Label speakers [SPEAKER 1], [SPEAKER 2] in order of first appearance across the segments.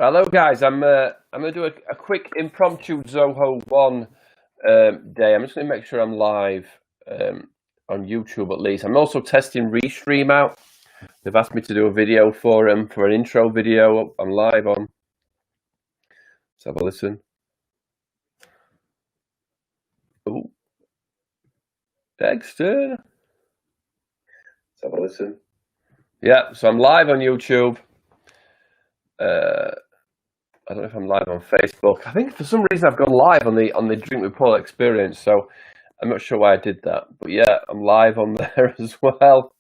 [SPEAKER 1] Hello, guys. I'm going to do a quick impromptu Zoho One day. I'm just going to make sure I'm live on YouTube at least. I'm also testing Restream out. They've asked me to do a video for them for an intro video. I'm live on. Let's have a listen. Oh, Dexter. Let's have a listen. Yeah, so I'm live on YouTube. I don't know if I'm live on Facebook. I think for some reason I've gone live on the Drink with Paul experience, so I'm not sure why I did that. But yeah, I'm live on there as well.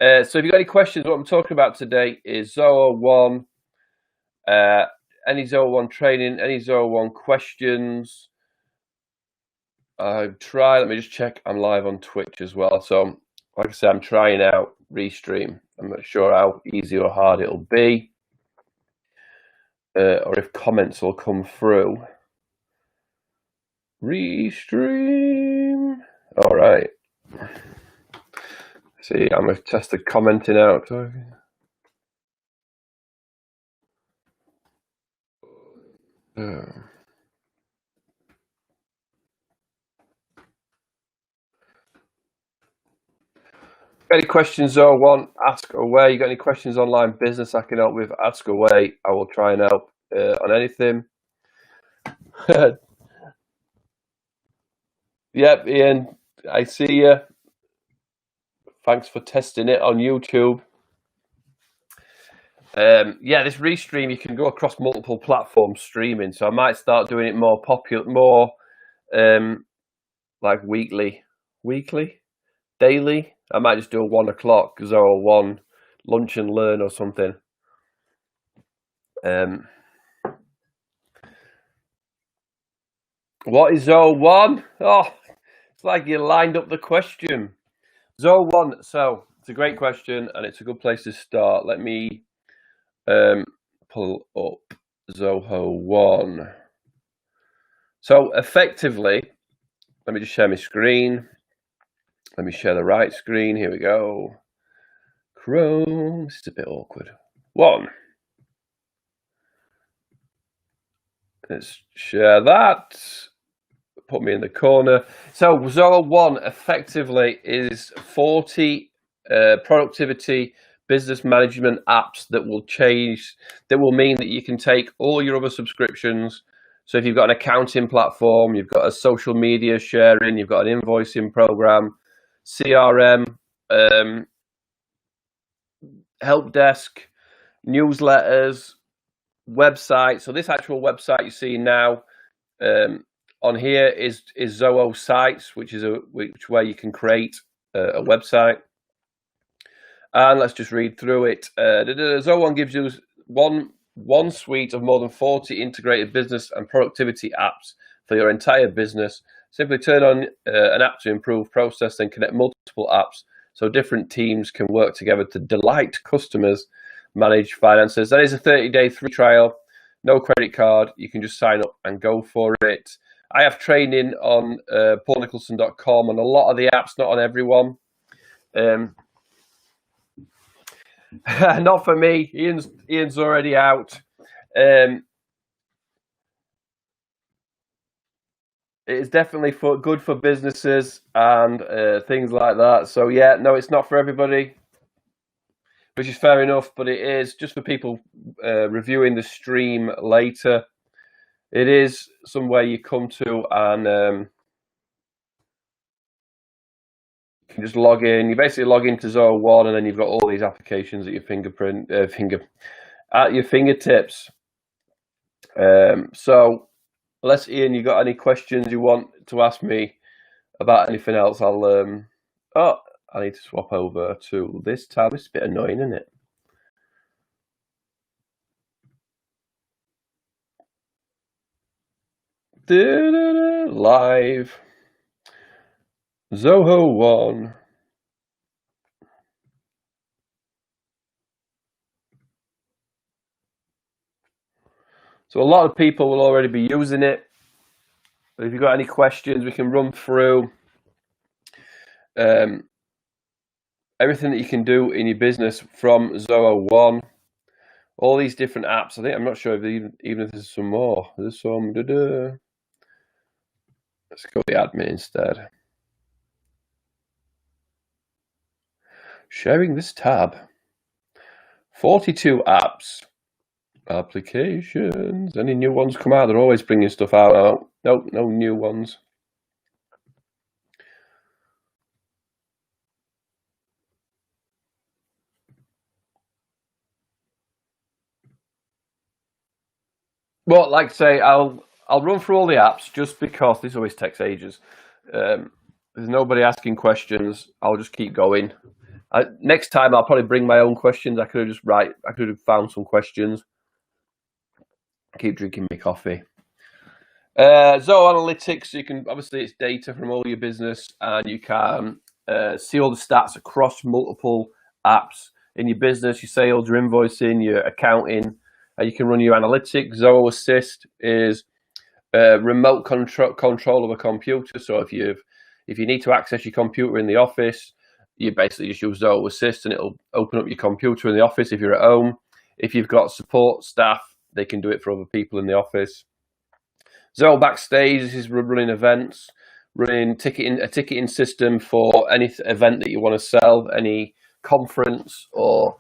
[SPEAKER 1] So if you've got any questions, what I'm talking about today is Zoho One, any Zoho One training, any Zoho One questions. Let me just check, I'm live on Twitch as well. So like I said, I'm trying out Restream. I'm not sure how easy or hard it'll be. Or if comments will come through. Restream. All right. See, I'm going to test the commenting out. Any questions, Zoho One, ask away. You got any questions online business I can help with, ask away. I will try and help on anything. Yep, Ian, I see you. Thanks for testing it on YouTube. Yeah, this Restream, you can go across multiple platforms streaming, so I might start doing it more popular, more like weekly, daily. I might just do a 1 o'clock Zoho One lunch and learn or something. What is Zoho One? Oh, it's like you lined up the question. Zoho One. So it's a great question, and it's a good place to start. Let me pull up Zoho One. So effectively, let me just share my screen. Let me share the right screen. Here we go. Chrome. This is a bit awkward. One. Let's share that. Put me in the corner. So Zoho One effectively is 40 productivity business management apps that will mean that you can take all your other subscriptions. So if you've got an accounting platform, you've got a social media sharing, you've got an invoicing program, CRM, help desk, newsletters, website. So this actual website you see now on here is Zoho Sites, which is where you can create a website. And let's just read through it. Zoho One gives you one suite of more than 40 integrated business and productivity apps for your entire business. Simply turn on an app to improve process, then connect multiple apps so different teams can work together to delight customers, manage finances. That is a 30-day free trial, no credit card. You can just sign up and go for it. I have training on paulnicholson.com on a lot of the apps, not on everyone. Not for me. Ian's already out. It's definitely good for businesses and things like that. So yeah, no, it's not for everybody, which is fair enough, but it is just for people reviewing the stream later. It is somewhere you come to and you can just log in. You basically log into Zoho One, and then you've got all these applications at your your fingertips. So, unless Ian, you got any questions you want to ask me about anything else, I'll I need to swap over to this tab. It's a bit annoying, isn't it? Live Zoho One. So a lot of people will already be using it. But if you've got any questions, we can run through everything that you can do in your business from Zoho One. all these different apps. I think I'm not sure if even if there's some more. There's some. Let's go to the admin instead. Sharing this tab. 42 apps. Applications. Any new ones come out? They're always bringing stuff out. Oh, nope, no new ones. Well, like I say, I'll run through all the apps just because this always takes ages. There's nobody asking questions. I'll just keep going. Next time I'll probably bring my own questions. I could have found some questions. Keep drinking my coffee. Zoho Analytics, you can obviously it's data from all your business, and you can see all the stats across multiple apps in your business, your sales, your invoicing, your accounting. You can run your analytics. Zoho Assist is remote control of a computer. So if you need to access your computer in the office, you basically just use Zoho Assist, and it'll open up your computer in the office if you're at home. If you've got support staff, they can do it for other people in the office. Zoho Backstage, this is running events, running a ticketing system for any event that you want to sell, any conference or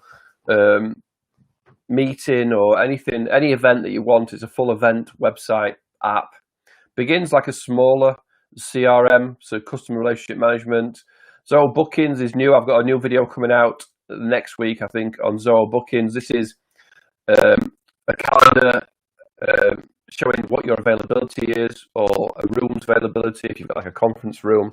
[SPEAKER 1] meeting or anything, any event that you want. It's a full event website app. Begins like a smaller CRM, so customer relationship management. Zoho Bookings is new. I've got a new video coming out next week, I think, on Zoho Bookings. This is a calendar showing what your availability is, or a room's availability if you've got like a conference room,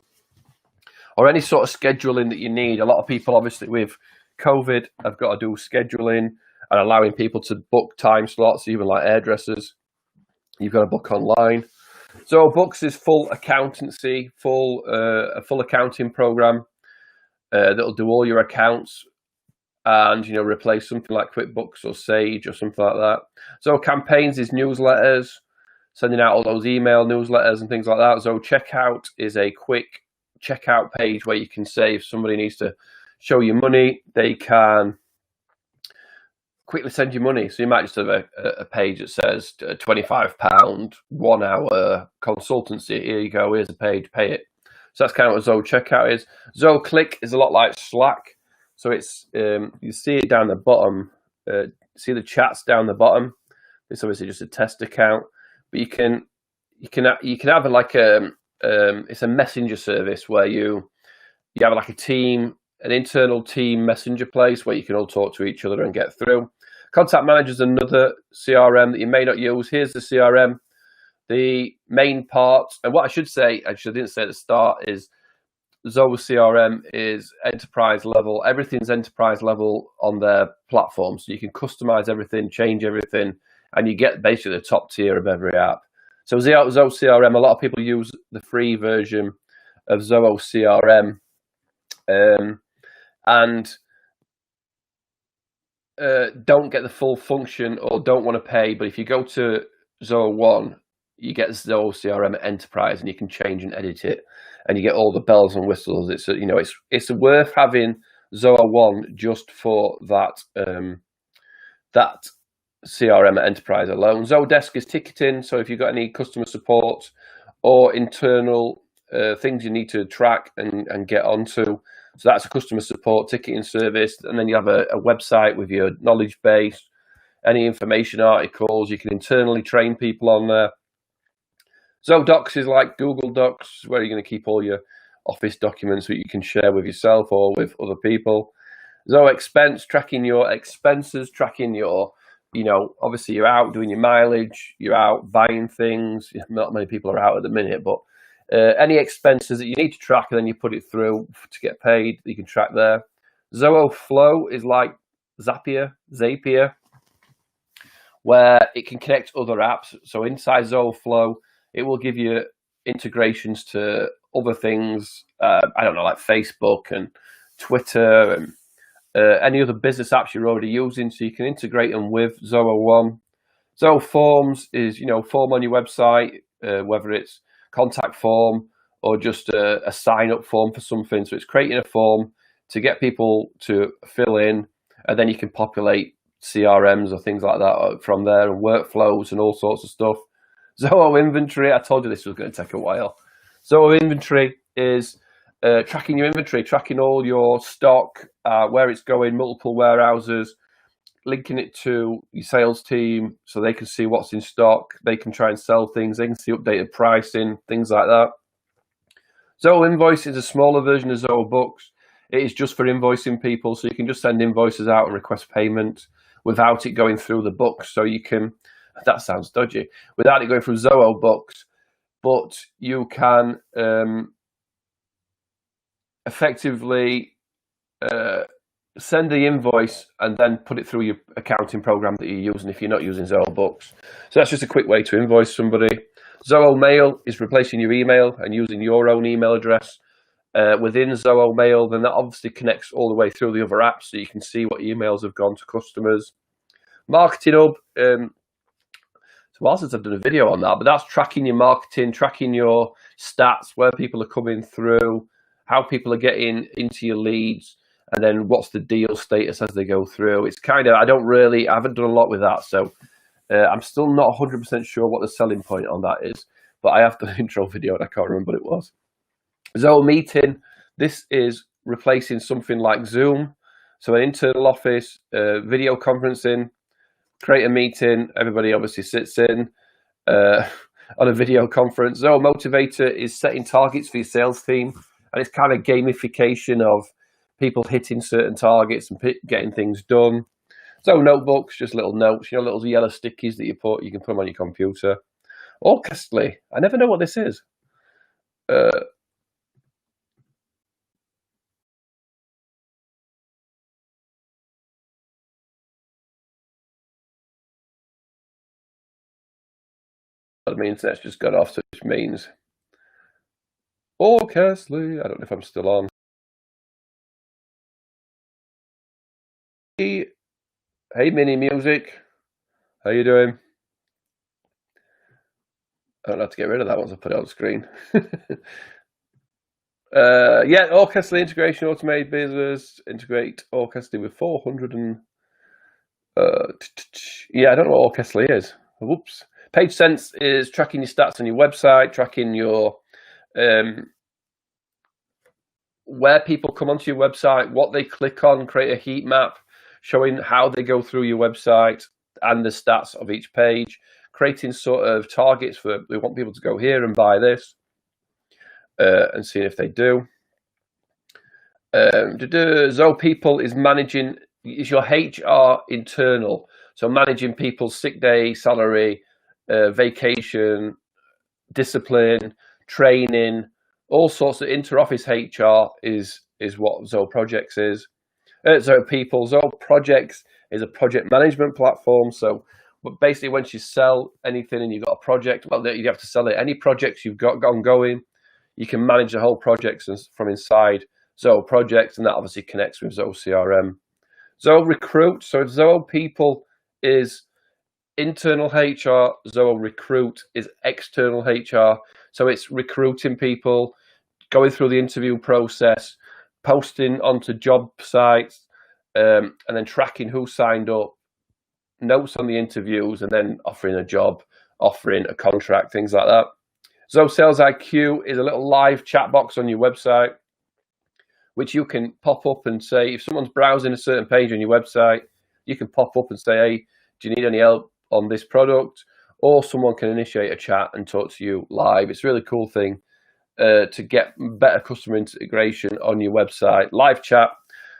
[SPEAKER 1] or any sort of scheduling that you need. A lot of people, obviously, with COVID, have got to do scheduling and allowing people to book time slots, even like hairdressers. You've got to book online. Zoho Books is full accountancy, a full accounting program that'll do all your accounts, and replace something like QuickBooks or Sage or something like that. Zoho Campaigns is newsletters, sending out all those email newsletters and things like that. Zoho Checkout is a quick checkout page where you can say if somebody needs to show you money, they can quickly send you money. So you might just have a page that says £25, 1 hour consultancy. Here you go, here's a page, pay it. So that's kind of what Zoho Checkout is. Zoho Click is a lot like Slack. So it's you see it down the bottom. See the chats down the bottom. It's obviously just a test account, but you can have like it's a messenger service where you have like a team, an internal team messenger place where you can all talk to each other and get through. Contact Manager is another CRM that you may not use. Here's the CRM. The main part, and what I should say, actually I didn't say at the start, is Zoho CRM is enterprise level. Everything's enterprise level on their platform, so you can customize everything, change everything, and you get basically the top tier of every app. So Zoho CRM, a lot of people use the free version of Zoho CRM, and don't get the full function or don't want to pay. But if you go to Zoho One, you get Zoho CRM Enterprise, and you can change and edit it, and you get all the bells and whistles. It's worth having Zoho One just for that that CRM Enterprise alone. Zoho Desk is ticketing, so if you've got any customer support or internal things you need to track and get onto, so that's a customer support ticketing service. And then you have a website with your knowledge base, any information articles. You can internally train people on there. Zoho Docs is like Google Docs, where you're going to keep all your office documents that you can share with yourself or with other people. Zoho Expense, tracking your expenses, tracking your, obviously you're out doing your mileage, you're out buying things. Not many people are out at the minute, but any expenses that you need to track, and then you put it through to get paid, you can track there. Zoho Flow is like Zapier, where it can connect other apps. So inside Zoho Flow, it will give you integrations to other things, like Facebook and Twitter and any other business apps you're already using, so you can integrate them with Zoho One. Zoho Forms is, form on your website, whether it's contact form or just a sign-up form for something. So it's creating a form to get people to fill in, and then you can populate CRMs or things like that from there, and workflows and all sorts of stuff. Zoho Inventory, I told you this was going to take a while. Zoho Inventory is tracking your inventory, tracking all your stock, where it's going, multiple warehouses, linking it to your sales team so they can see what's in stock, they can try and sell things, they can see updated pricing, things like that. Zoho Invoice is a smaller version of Zoho Books. It is just for invoicing people, so you can just send invoices out and request payment without it going through the books. So you can, that sounds dodgy, without it going through Zoho Books, but you can effectively send the invoice and then put it through your accounting program that you're using if you're not using Zoho Books. So that's just a quick way to invoice somebody. Zoho Mail is replacing your email and using your own email address within Zoho Mail. Then that obviously connects all the way through the other apps, so you can see what emails have gone to customers. Marketing Hub, it's a while since I've done a video on that, but that's tracking your marketing, tracking your stats, where people are coming through, how people are getting into your leads, and then what's the deal status as they go through. It's kind of, I haven't done a lot with that, so I'm still not 100% sure what the selling point on that is, but I have done an intro video and I can't remember what it was. Zoho Meeting, this is replacing something like Zoom. So an internal office, video conferencing, create a meeting, everybody obviously sits in on a video conference. Zoho Motivator is setting targets for your sales team, and it's kind of gamification of people hitting certain targets and getting things done. Zoho Notebooks, just little notes, little yellow stickies that you can put them on your computer. Orchestly, I never know what this is. That means that's just got off, so which means Orchestly. I don't know if I'm still on. Hey, Mini Music, how you doing? I don't have to get rid of that once I put it on screen. Yeah, Orchestly integration, automated business, integrate Orchestly with 400 and yeah, I don't know what Orchestly is. Whoops. PageSense is tracking your stats on your website, tracking your where people come onto your website, what they click on, create a heat map showing how they go through your website and the stats of each page, creating sort of targets for, we want people to go here and buy this, and seeing if they do. Zoho People is managing, is your HR internal, so managing people's sick day, salary, vacation, discipline, training, all sorts of inter-office HR is what Zoho Projects is. Zoho People, Zoho Projects is a project management platform. So, but basically, once you sell anything and you've got a project, well, you have to sell it. Any projects you've got ongoing, you can manage the whole projects from inside Zoho Projects, and that obviously connects with Zoho CRM. Zoho Recruit. So, if Zoho People is internal HR, Zoho Recruit is external HR. So it's recruiting people, going through the interview process, posting onto job sites, and then tracking who signed up, notes on the interviews, and then offering a job, offering a contract, things like that. Zoho Sales IQ is a little live chat box on your website, which you can pop up and say, if someone's browsing a certain page on your website, you can pop up and say, hey, do you need any help on this product? Or someone can initiate a chat and talk to you live. It's a really cool thing to get better customer integration on your website. Live chat.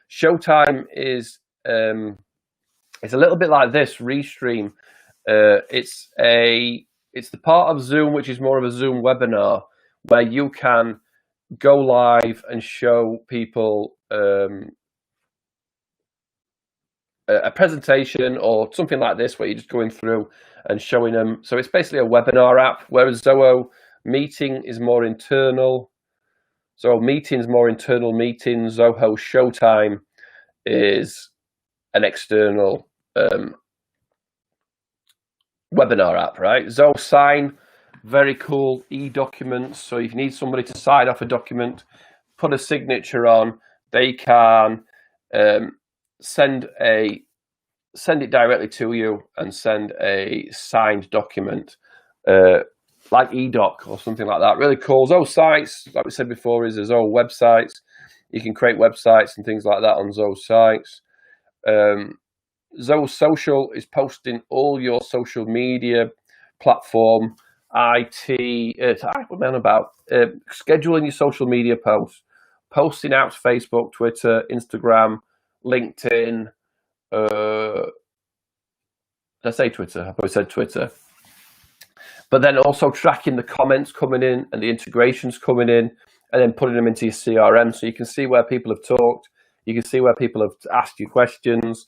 [SPEAKER 1] Showtime is it's a little bit like this, Restream. It's the part of Zoom which is more of a Zoom webinar, where you can go live and show people a presentation or something like this, where you're just going through and showing them. So it's basically a webinar app, whereas Zoho Meeting is more internal. Zoho Meeting is more internal meetings. Zoho Showtime is an external webinar app, right? Zoho Sign, very cool e-documents. So if you need somebody to sign off a document, put a signature on, they can send a send it directly to you and send a signed document, like eDoc or something like that. Really cool. Zoho sites, like we said before, is a Zoho websites. You can create websites and things like that on Zoho sites. Zoho Social is posting all your social media platform, scheduling your social media posts, posting out to Facebook, Twitter, Instagram, LinkedIn. Did I say Twitter? I probably said Twitter. But then also tracking the comments coming in and the integrations coming in, and then putting them into your CRM so you can see where people have talked, you can see where people have asked you questions,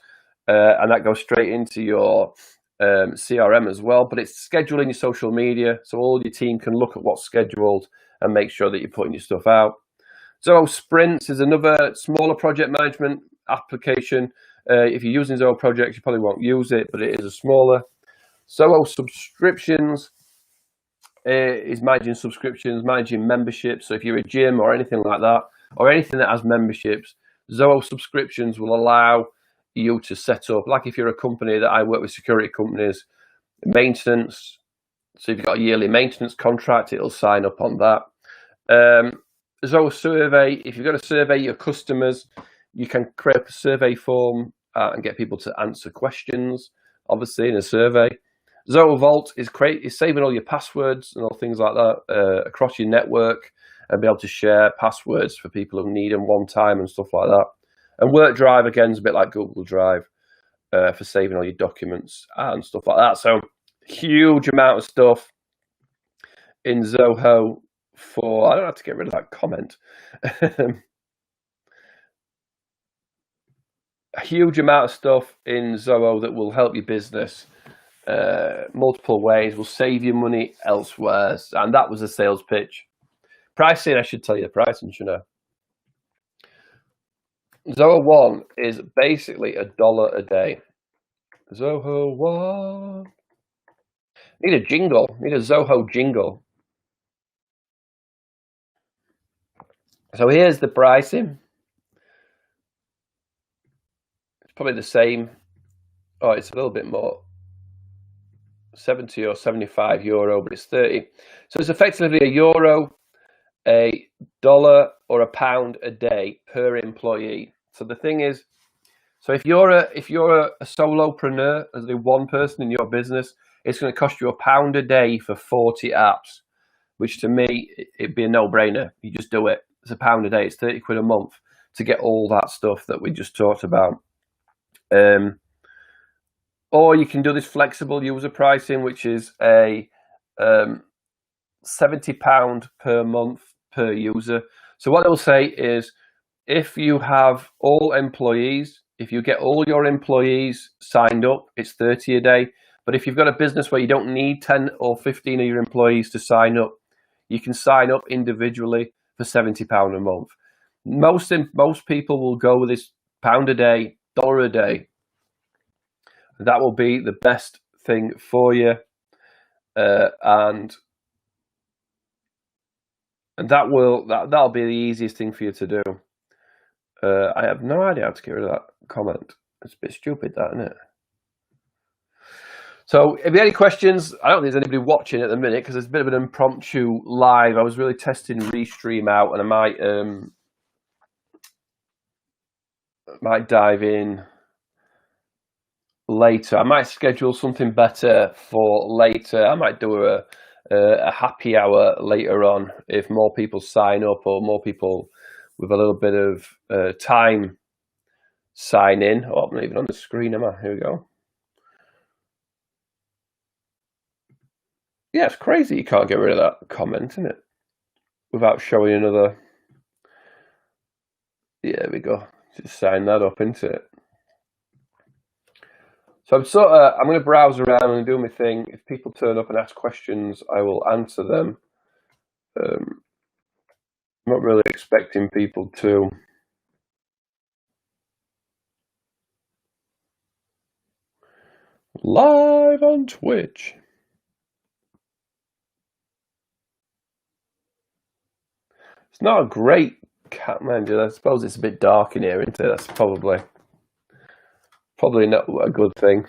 [SPEAKER 1] and that goes straight into your CRM as well. But it's scheduling your social media so all your team can look at what's scheduled and make sure that you're putting your stuff out. Zoho Sprints is another smaller project management application. If you're using Zoho Projects, you probably won't use it, but it is a smaller. Zoho Subscriptions is managing subscriptions, managing memberships. So if you're a gym or anything like that, or anything that has memberships, Zoho Subscriptions will allow you to set up, like if you're a company that I work with, security companies, maintenance. So if you've got a yearly maintenance contract, it'll sign up on that. Zoho Survey, if you've got to survey your customers, you can create a survey form and get people to answer questions, obviously, in a survey. Zoho Vault is saving all your passwords and all things like that across your network, and be able to share passwords for people who need them one time and stuff like that. And OneDrive, again, is a bit like Google Drive for saving all your documents and stuff like that. So huge amount of stuff in Zoho for, I don't have to get rid of that comment. A huge amount of stuff in Zoho that will help your business multiple ways, will save you money elsewhere. And that was a sales pitch. Pricing, I should tell you the pricing, shouldn't I? Zoho One is basically $1 a day. Zoho One. Need a jingle. Need a Zoho jingle. So here's the pricing. It's probably the same. Oh, it's a little bit more. 70 or 75 euro, but it's 30. So it's effectively €1, $1 or £1 a day per employee. So the thing is, so if you're a solopreneur, as the one person in your business, it's going to cost you £1 a day for 40 apps, which to me, it'd be a no-brainer. You just do it. It's £1 a day. It's 30 quid a month to get all that stuff that we just talked about. Or you can do this flexible user pricing, which is a £70 per month per user. So what they'll say is, if you have all employees, if you get all your employees signed up, it's 30 a day. But if you've got a business where you don't need 10 or 15 of your employees to sign up, you can sign up individually for £70 a month. Most people will go with this £1 a day, $1 a day. That will be the best thing for you, and that'll be the easiest thing for you to do. I have no idea how to get rid of that comment. It's a bit stupid, that, isn't it? So if you have any questions, I don't think there's anybody watching at the minute because it's a bit of an impromptu live. I was really testing Restream out, and I might dive in later. I might schedule something better for later. I might do a happy hour later on if more people sign up, or more people with a little bit of time sign in. Oh, I'm not even on the screen, am I? Here we go. Yeah, it's crazy you can't get rid of that comment, isn't it? Without showing another. Yeah, there we go. Just sign that up into it. So I'm going to browse around and do my thing. If people turn up and ask questions, I will answer them. I'm not really expecting people to. Live on Twitch. It's not a great cat manager. I suppose it's a bit dark in here, isn't it? That's probably probably not a good thing.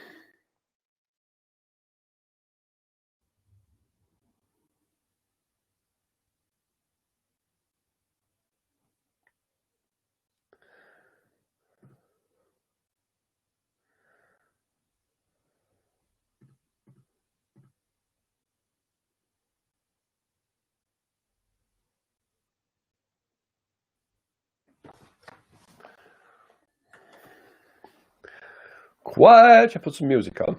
[SPEAKER 1] Quiet, I put some music on.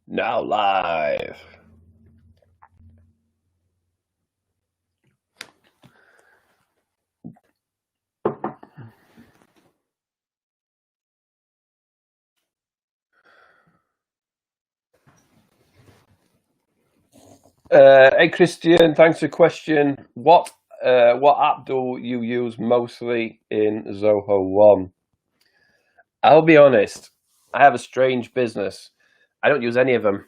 [SPEAKER 1] Now live. Hey Christian, thanks for the question. What app do you use mostly in Zoho One? I'll be honest, I have a strange business. I don't use any of them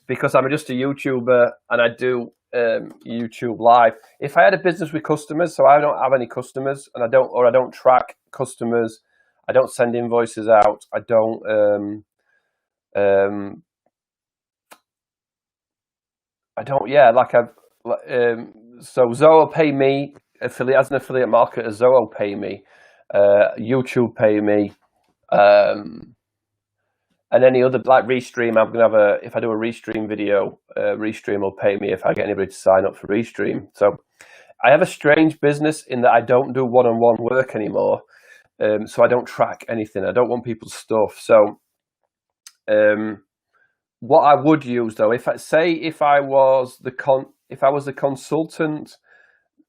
[SPEAKER 1] because I'm just a YouTuber and I do YouTube Live. If I had a business with customers, so I don't have any customers, and I don't track customers, I don't send invoices out, I don't so Zoho pay me affiliate as an affiliate marketer. Zoho pay me, YouTube pay me, and any other like Restream. I'm gonna have if I do a Restream video, Restream will pay me if I get anybody to sign up for Restream. So I have a strange business in that I don't do one-on-one work anymore, so I don't track anything. I don't want people's stuff. So what I would use though, if I was the consultant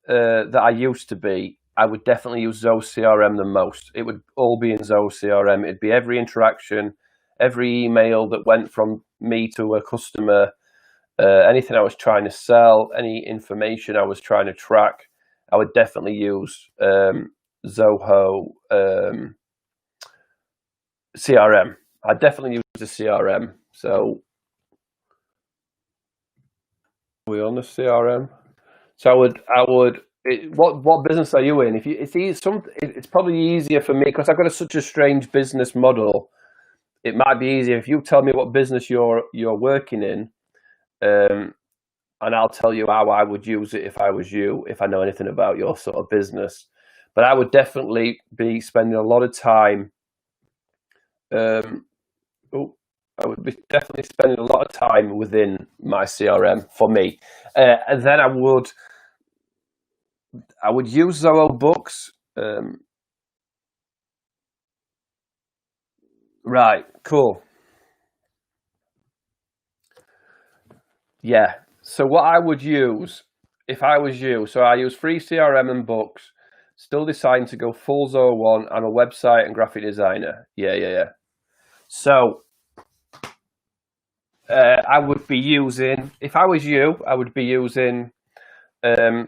[SPEAKER 1] that I used to be, I would definitely use Zoho CRM the most. It would all be in Zoho CRM. It'd be every interaction, every email that went from me to a customer, anything I was trying to sell, any information I was trying to track. I would definitely use Zoho CRM. I definitely use the CRM. So we're on the CRM. So I would. What business are you in? It's probably easier for me because I've got such a strange business model. It might be easier if you tell me what business you're working in, and I'll tell you how I would use it if I was you, if I know anything about your sort of business. But I would definitely be spending a lot of time. I would be definitely spending a lot of time within my CRM for me, and then I would use Zoho Books. Right, cool. Yeah. So what I would use if I was you, so I use free CRM and books, still deciding to go full Zoho One. I'm a website and graphic designer. Yeah. So I would be using, if I was you, I would be using, so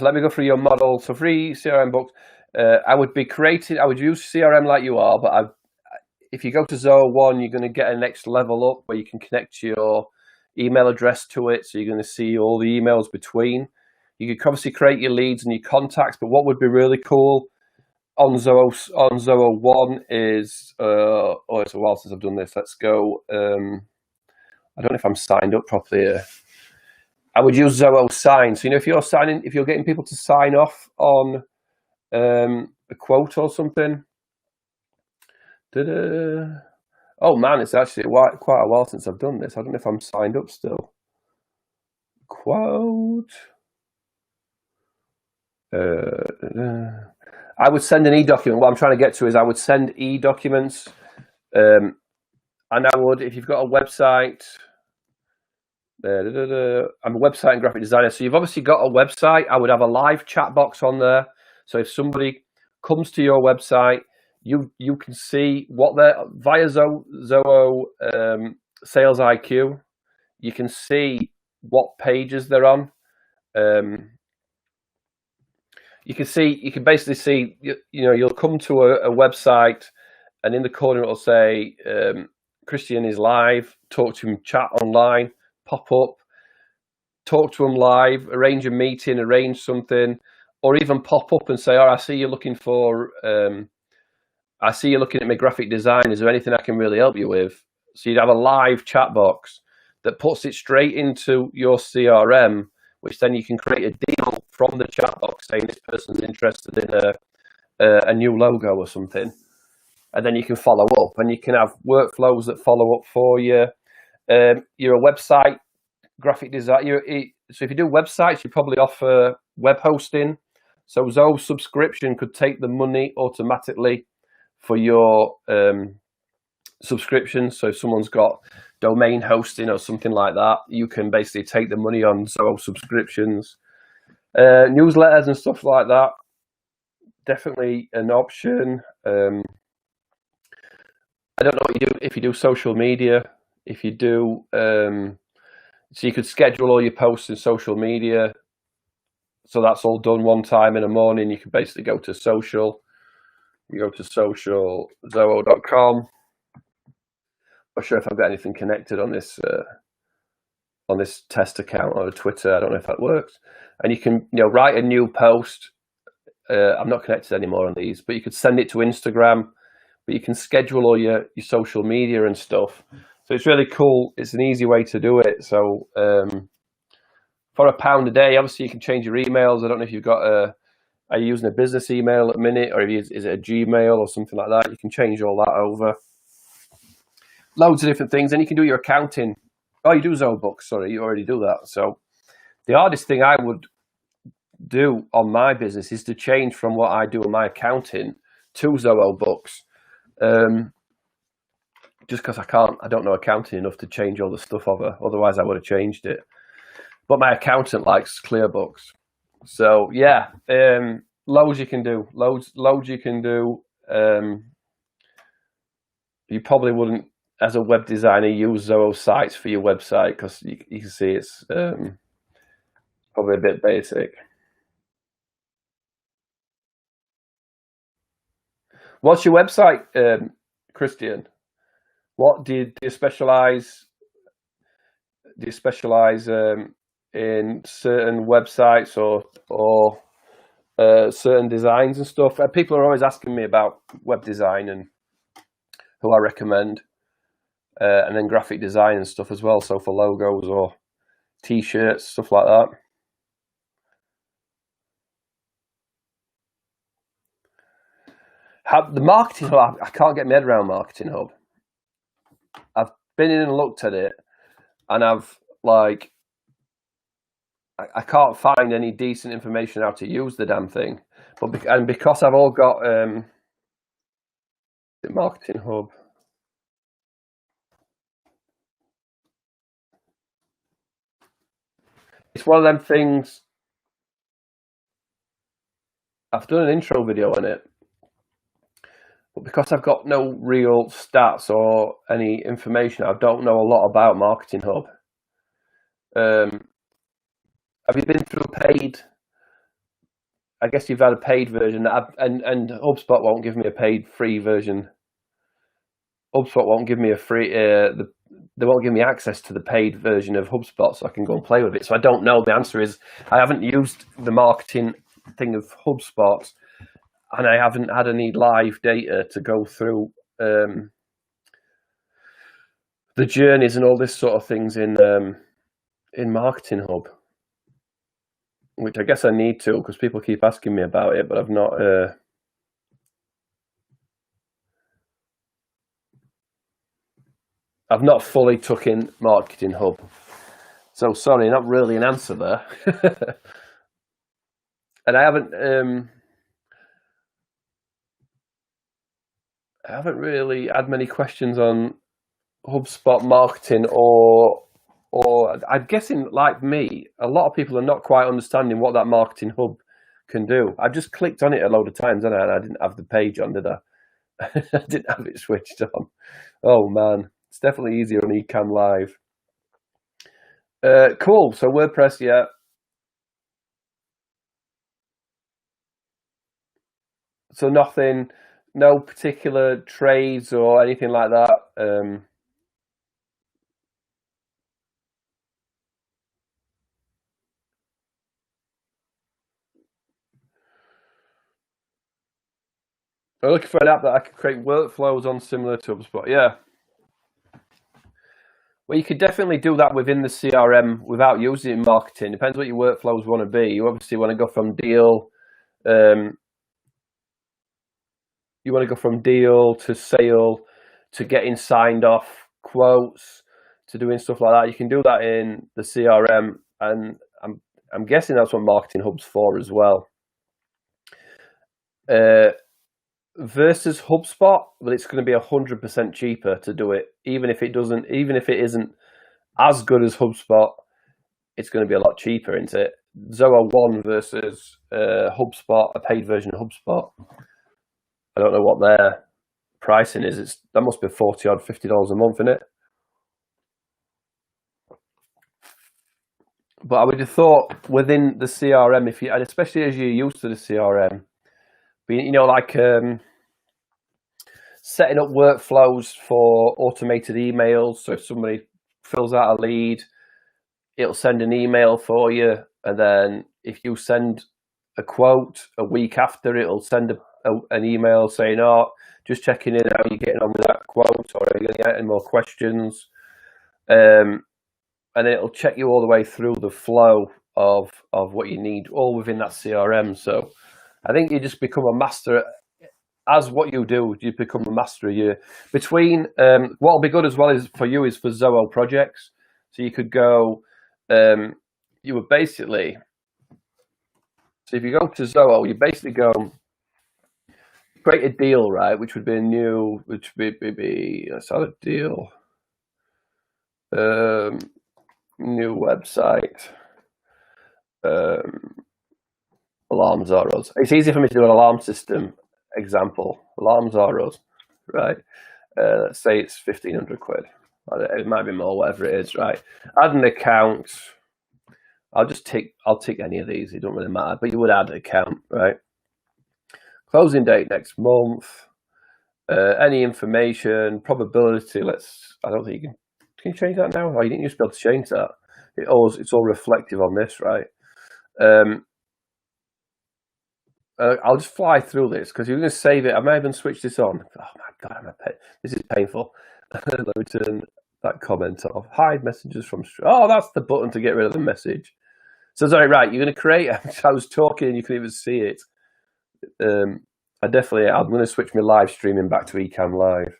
[SPEAKER 1] let me go through your model. So free CRM books, I would use CRM like you are, but if you go to Zoho One, you're going to get a next level up where you can connect your email address to it. So you're going to see all the emails between. You could obviously create your leads and your contacts, but what would be really cool on Zoho One is, it's a while since I've done this. Let's go. I don't know if I'm signed up properly here. I would use Zoho Sign. So, if you're getting people to sign off on a quote or something. Oh man, it's actually quite a while since I've done this. I don't know if I'm signed up still. Quote. I would send an e-document. What I'm trying to get to is I would send e-documents, and I would, if you've got a website, I'm a website and graphic designer. So you've obviously got a website. I would have a live chat box on there. So if somebody comes to your website, you can see what they're via Zoho Sales IQ. You can see what pages they're on. You can basically see, you'll come to a website, and in the corner it'll say Christian is live. Talk to him, chat online. pop up, talk to them live, arrange a meeting, arrange something, or even pop up and say, "Oh, I see you're looking for, I see you're looking at my graphic design. Is there anything I can really help you with?" So you'd have a live chat box that puts it straight into your CRM, which then you can create a deal from the chat box saying this person's interested in a new logo or something. And then you can follow up, and you can have workflows that follow up for you. You're a website graphic design. So if you do websites, you probably offer web hosting. So Zoho subscription could take the money automatically for your subscriptions. So if someone's got domain hosting or something like that, you can basically take the money on Zoho subscriptions. Newsletters and stuff like that, definitely an option. I don't know what you do if you do social media. If you do, so you could schedule all your posts in social media. So that's all done one time in the morning. You can basically go to social. You go to social, Zoho.com. Not sure if I've got anything connected on this test account or Twitter. I don't know if that works. And you can, write a new post. I'm not connected anymore on these, but you could send it to Instagram. But you can schedule all your social media and stuff. So it's really cool. It's an easy way to do it. So for £1 a day, obviously you can change your emails. I don't know if you've got are you using a business email at the minute, or is it a Gmail or something like that? You can change all that over. Loads of different things. And you can do your accounting. Oh, you do Zoho Books. Sorry, you already do that. So the hardest thing I would do on my business is to change from what I do in my accounting to Zoho Books. Just because I don't know accounting enough to change all the stuff over. Otherwise, I would have changed it. But my accountant likes clear books. So yeah, loads you can do. Loads you can do. You probably wouldn't, as a web designer, use Zoho Sites for your website because you can see it's probably a bit basic. What's your website, Christian? What do you specialize? Do you specialize in certain websites or certain designs and stuff? People are always asking me about web design and who I recommend, and then graphic design and stuff as well. So for logos or T-shirts, stuff like that. The Marketing Hub, I can't get my head around Marketing Hub. I've been in and looked at it, and I've I can't find any decent information how to use the damn thing. But because I've all got Marketing Hub. It's one of them things. I've done an intro video on it, but because I've got no real stats or any information, I don't know a lot about Marketing Hub. Have you been through paid? I guess you've had a paid version, and HubSpot won't give me a paid free version. HubSpot won't give me a free. They won't give me access to the paid version of HubSpot, so I can go and play with it. So I don't know. The answer is I haven't used the marketing thing of HubSpot, and I haven't had any live data to go through the journeys and all this sort of things in Marketing Hub, which I guess I need to because people keep asking me about it, but I've not. I've not fully took in Marketing Hub, so sorry, not really an answer there. And I haven't really had many questions on HubSpot marketing, or I'm guessing, like me, a lot of people are not quite understanding what that Marketing Hub can do. I just clicked on it a load of times, and I didn't have the page on, did I? I didn't have it switched on. Oh man, it's definitely easier on Ecamm Live. Cool. So WordPress, yeah. So nothing, no particular trades or anything like that. I'm looking for an app that I can create workflows on similar to HubSpot. Yeah. Well, you could definitely do that within the CRM without using it in marketing. Depends what your workflows want to be. You obviously want to go from deal, to sale, to getting signed off quotes, to doing stuff like that. You can do that in the CRM, and I'm guessing that's what Marketing Hub's for as well. Versus HubSpot, well, it's going to be 100% cheaper to do it. Even if it isn't as good as HubSpot, it's going to be a lot cheaper, isn't it? Zoho ONE versus HubSpot, a paid version of HubSpot. I don't know what their pricing is. That must be $40 or $50 a month, isn't it? But I would have thought within the CRM, and especially as you're used to the CRM, like setting up workflows for automated emails. So if somebody fills out a lead, it'll send an email for you, and then if you send a quote a week after, it'll send an email saying, "Oh, just checking in, how you're getting on with that quote, or are you going to get any more questions?" And it'll check you all the way through the flow of what you need, all within that CRM. So I think you just become a master. As what you do, you become a master of your between. What'll be good as well is for you is for Zoho projects. So you could go. You would basically. So if you go to Zoho, you basically go create a deal, right? Which would be let's add a deal. New website. Alarm Zoros. It's easy for me to do an alarm system example. Alarm Zoros, right? Let's say it's 1,500 quid. It might be more, whatever it is, right? Add an account. I'll tick any of these. It don't really matter, but you would add an account, right? Closing date next month. Any information, probability. I don't think you can. Can you change that now? Oh, you didn't used to be able to change that. It's all reflective on this, right? I'll just fly through this because you're going to save it. I may even switch this on. Oh my god, this is painful. Let me turn that comment off. Hide messages from. Oh, that's the button to get rid of the message. So sorry, right? You're going to create. I was talking, and you can even see it. I'm going to switch my live streaming back to Ecamm Live.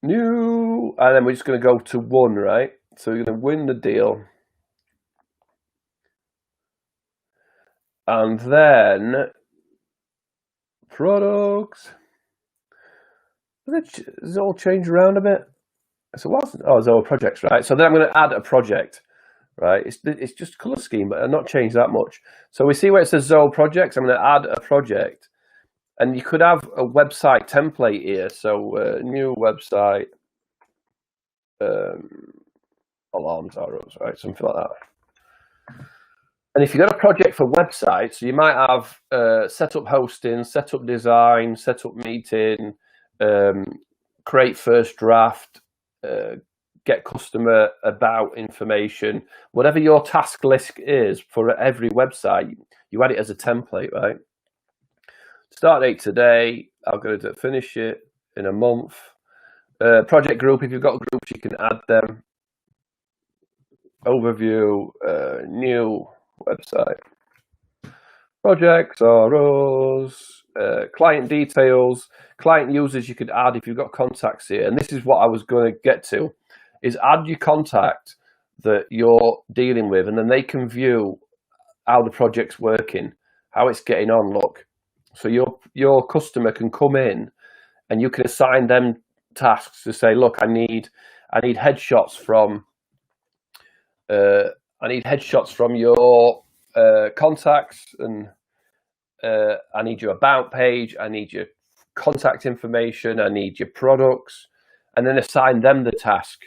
[SPEAKER 1] New, and then we're just going to go to one, right? So you're going to win the deal. And then products. Does it all change around a bit? So what's Zoho projects, right? So then I'm going to add a project, right? It's just color scheme, but not change that much. So we see where it says Zoho projects. I'm going to add a project, and you could have a website template here. So new website, alarms arrows, right? Something like that. And if you've got a project for websites, you might have set up hosting, set up design, set up meeting, create first draft, get customer about information, whatever your task list is for every website, you add it as a template, right? Start date today. I'm going to finish it in a month. Project group, if you've got groups, you can add them. Overview, new website. Projects are us. Client details, client users you could add if you've got contacts here. And this is what I was going to get to, is add your contact that you're dealing with, and then they can view how the project's working, how it's getting on. Look, so your customer can come in and you can assign them tasks to say, look, I need headshots from your contacts, and I need your about page, I need your contact information, I need your products, and then assign them the task.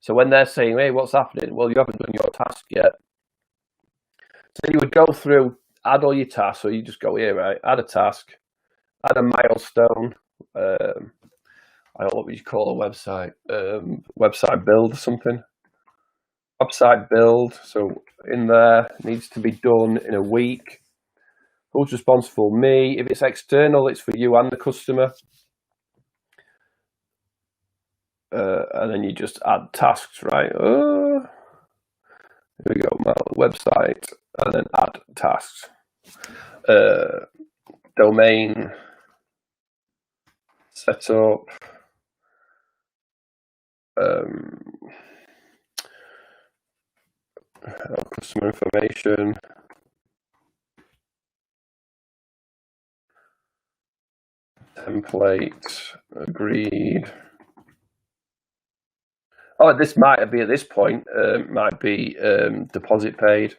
[SPEAKER 1] So when they're saying, hey, what's happening? Well, you haven't done your task yet. So you would go through, add all your tasks. So you just go here, right? Add a task, add a milestone. I don't know what would you call a website? Website build or something. Website build. So in there, needs to be done in a week. Who's responsible? Me. If it's external, it's for you and the customer. And then you just add tasks, right? Here we go, website, and then add tasks. Domain setup. Customer information. Template, agreed. Oh, this might be at this point, might be deposit paid.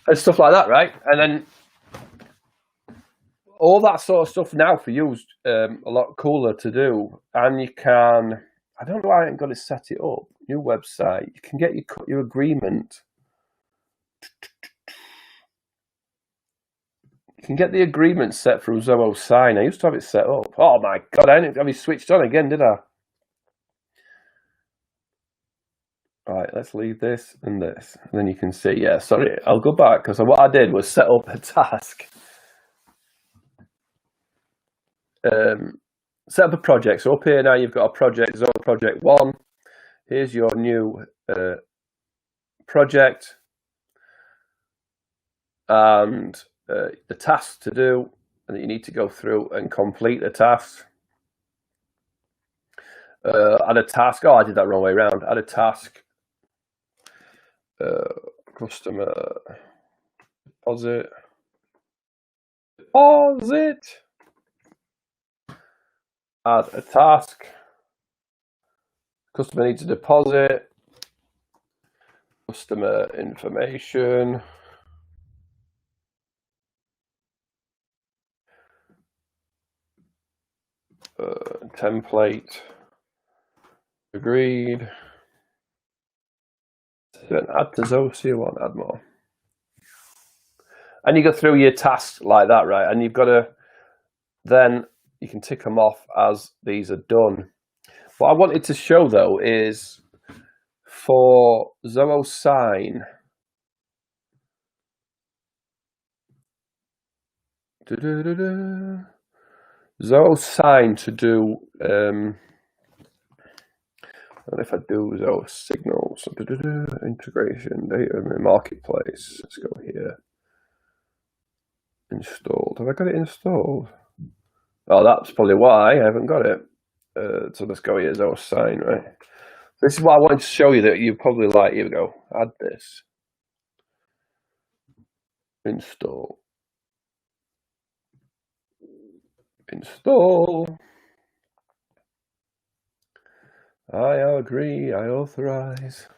[SPEAKER 1] And stuff like that, right? And then all that sort of stuff now for you is a lot cooler to do. And you can, I don't know why I haven't got to set it up. New website, you can get your agreement. You can get the agreement set through Zoho Sign. I used to have it set up. Oh my God, I didn't have it switched on again, did I? All right, let's leave this and this. And then you can see, yeah, sorry, I'll go back because what I did was set up a task. Set up a project. So up here now you've got a project, Zoho Project 1. Here's your new project. And the tasks to do, and you need to go through and complete the tasks. Add a task. Oh, I did that wrong way around. Add a task. Customer deposit. Add a task. Customer needs a deposit. Customer information. Template, agreed. Then add to Zoho ONE, add more. And you go through your tasks like that, right? And you've got to, then you can tick them off as these are done. What I wanted to show though is for Zoho Sign, Zoho Sign to do, and if I do Zoho Signals, integration, data marketplace, let's go here. Installed. Have I got it installed? Oh, that's probably why I haven't got it. So let's go here, Zoho Sign, right? This is what I wanted to show you that you probably like. Here we go. Add this. Install. Install. I agree. I authorize.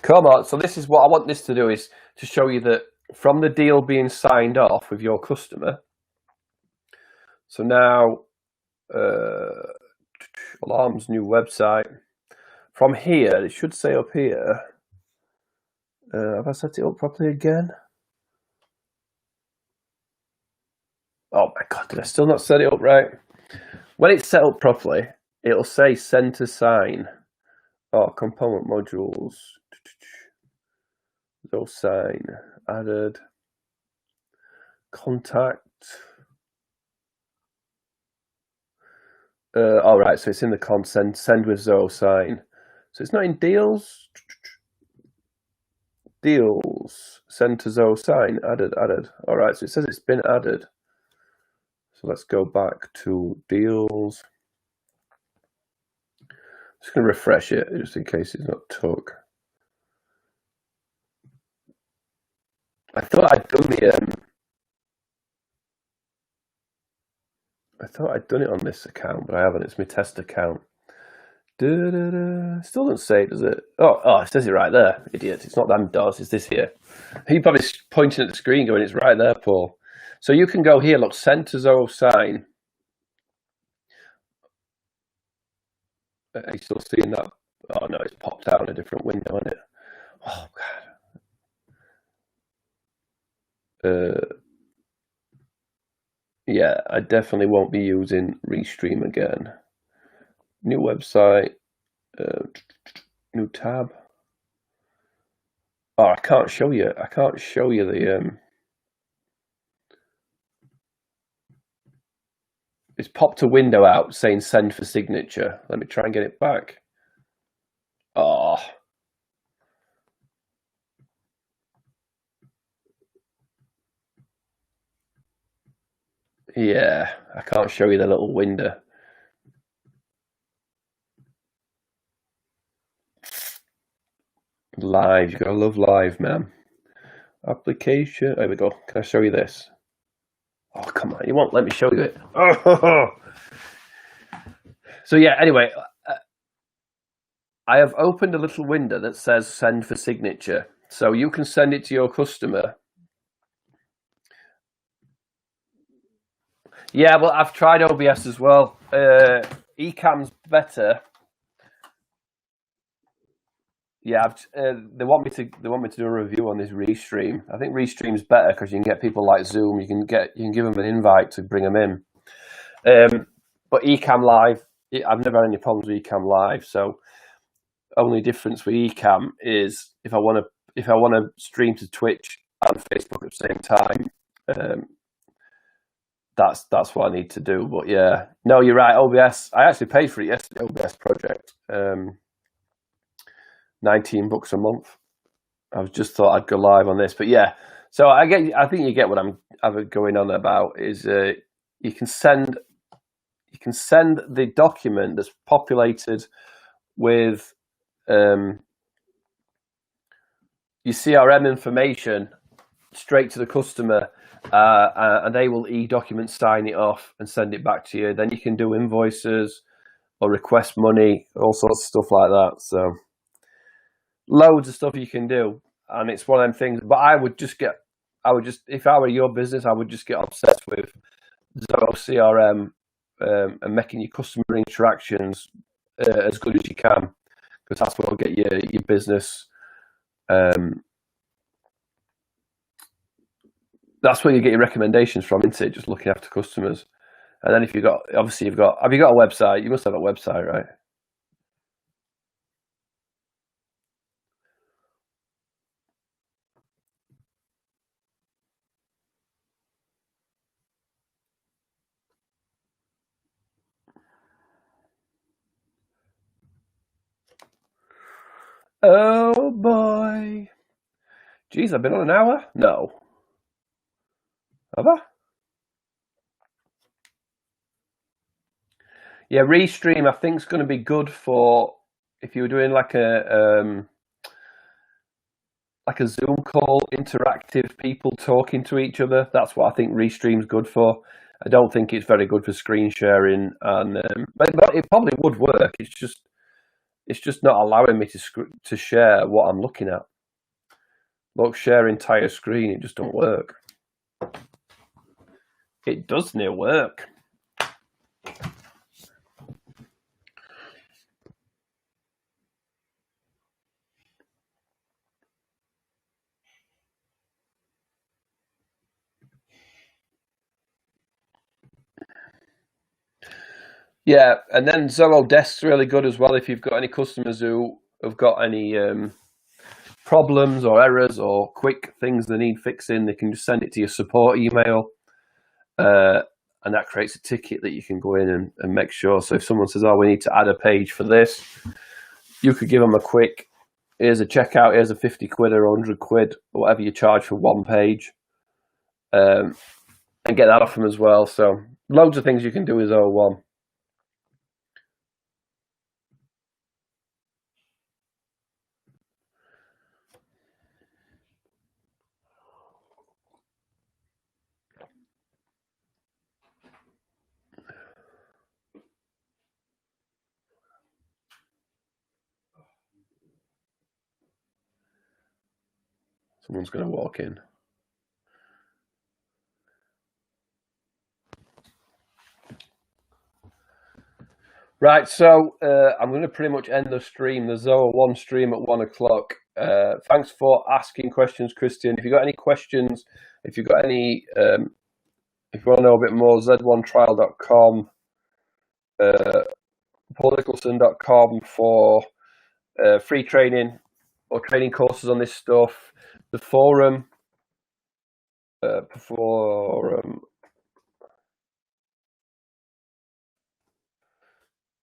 [SPEAKER 1] Come on. So this is what I want this to do, is to show you that from the deal being signed off with your customer. So now, alarms, new website. From here, it should say up here. Have I set it up properly again? Oh my God, did I still not set it up right? When it's set up properly, it'll say send to sign. Oh, component modules. Zoho Sign added. Contact. All right, so it's in the consent. Send with Zoho Sign. So it's not in deals. Deals. Send to Zoho Sign. Added. All right, so it says it's been added. So let's go back to deals. Just going to refresh it just in case it's not took. I thought I'd done it on this account, but I haven't. It's my test account. Still doesn't say it, does it? Oh, it says it right there, idiot. It's not them doors, it's this here. You're probably pointing at the screen going, it's right there, Paul. So you can go here, look, send to Zoho Sign. Are you still seeing that? Oh no, it's popped out in a different window, isn't it? Yeah, I definitely won't be using Restream again. New website, new tab. Oh, I can't show you. I can't show you the. It's popped a window out saying send for signature. Let me try and get it back. Oh. Yeah, I can't show you the little window. Live, you gotta love live, man. Application, there we go. Can I show you this? Oh, come on, you won't let me show you it. Oh. So yeah, anyway, I have opened a little window that says send for signature. So you can send it to your customer. Yeah, well, I've tried OBS as well. Ecamm's better. Yeah, they want me to do a review on this Restream. I think Restream's better because you can get people like Zoom. You can give them an invite to bring them in. But Ecamm Live, I've never had any problems with Ecamm Live. So only difference with Ecamm is if I want to stream to Twitch and Facebook at the same time. That's what I need to do. But yeah, no, you're right. OBS, I actually paid for it yesterday. OBS project, $19 a month. I was just thought I'd go live on this, but yeah. So I think you get what I'm going on about. Is you can send the document that's populated with your CRM information straight to the customer. And they will e-document sign it off and send it back to you. Then you can do invoices or request money, all sorts of stuff like that. So loads of stuff you can do, and it's one of them things. But if I were your business, I would just get obsessed with Zoho CRM and making your customer interactions as good as you can, because that's what will get your business. That's where you get your recommendations from, isn't it? Just looking after customers. And then have you got a website? You must have a website, right? Oh boy. Geez, I've been on an hour? No. Have I? Yeah, Restream I think is going to be good for if you were doing like a Zoom call, interactive people talking to each other. That's what I think Restream's good for. I don't think it's very good for screen sharing, and but it probably would work. It's just not allowing me to share what I'm looking at. Look, share entire screen. It just don't work. It doesn't work. Yeah, and then Zoho Desk's really good as well. If you've got any customers who have got any problems or errors or quick things they need fixing, they can just send it to your support email, and that creates a ticket that you can go in and make sure. So if someone says, "Oh, we need to add a page for this," you could give them a quick, "Here's a checkout. Here's a 50 quid or 100 quid, or whatever you charge for one page," and get that off them as well. So loads of things you can do with Zoho One. Someone's going to walk in. Right, so I'm going to pretty much end the stream, the Zoho One stream at 1 o'clock. Thanks for asking questions, Christian. If you've got any questions If you've got any, if you want to know a bit more, zonetrial.com, paulnicholson.com for free training or training courses on this stuff. The forum,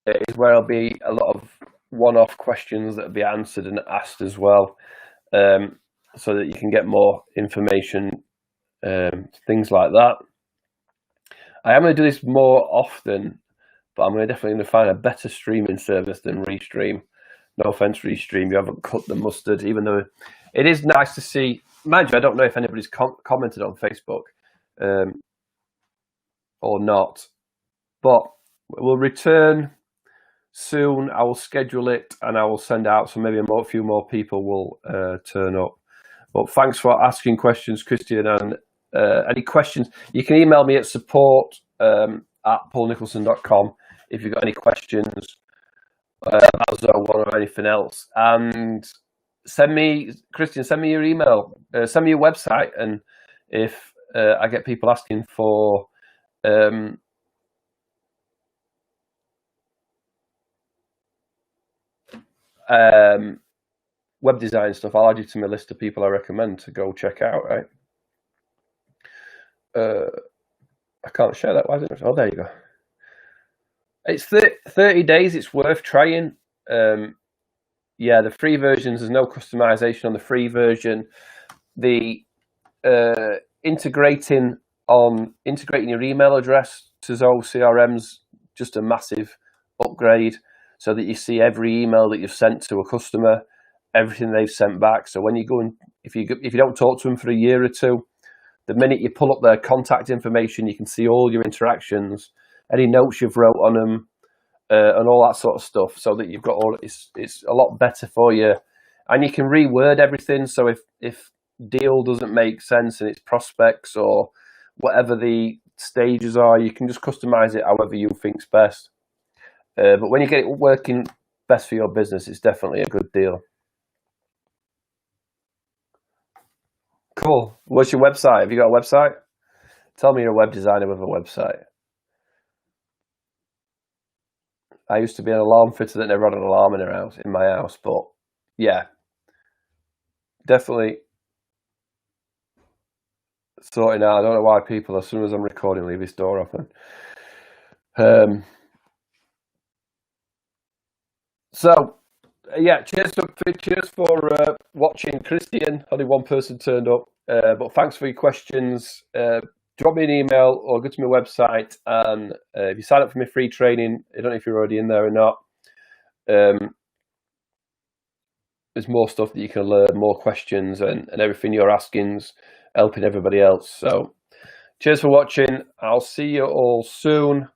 [SPEAKER 1] is where there'll be a lot of one-off questions that will be answered and asked as well, so that you can get more information, things like that. I am going to do this more often, but I'm definitely going to find a better streaming service than Restream. No offense, Restream, you haven't cut the mustard, even though it is nice to see. Mind you, I don't know if anybody's commented on Facebook or not, but we'll return soon. I will schedule it and I will send out, so maybe a few more people will turn up. But thanks for asking questions, Christian, and any questions, you can email me at support@paulnicholson.com if you've got any questions about Zoho ONE or anything else. And Christian, send me your email, send me your website, and if I get people asking for web design stuff, I'll add you to my list of people I recommend to go check out, right? I can't share that. Why is it? Oh, there you go. It's 30 days. It's worth trying. Yeah, the free versions, there's no customization on the free version. The integrating your email address to Zoho CRM's just a massive upgrade, so that you see every email that you've sent to a customer, everything they've sent back. So when you go and if you don't talk to them for a year or two, the minute you pull up their contact information, you can see all your interactions, any notes you've wrote on them, and all that sort of stuff, so that you've got all. It's a lot better for you, and you can reword everything. So if deal doesn't make sense in its prospects or whatever the stages are, you can just customize it however you think's best. But when you get it working best for your business, it's definitely a good deal. Cool. What's your website? Have you got a website? Tell me you're a web designer with a website. I used to be an alarm fitter that never had an alarm in my house, but yeah, definitely sorting out. I don't know why people, as soon as I'm recording, leave this door open. So yeah, cheers for watching, Christian. Only one person turned up, but thanks for your questions. Drop me an email or go to my website, and if you sign up for my free training, I don't know if you're already in there or not. There's more stuff that you can learn, more questions, and everything you're asking's helping everybody else. So cheers for watching. I'll see you all soon.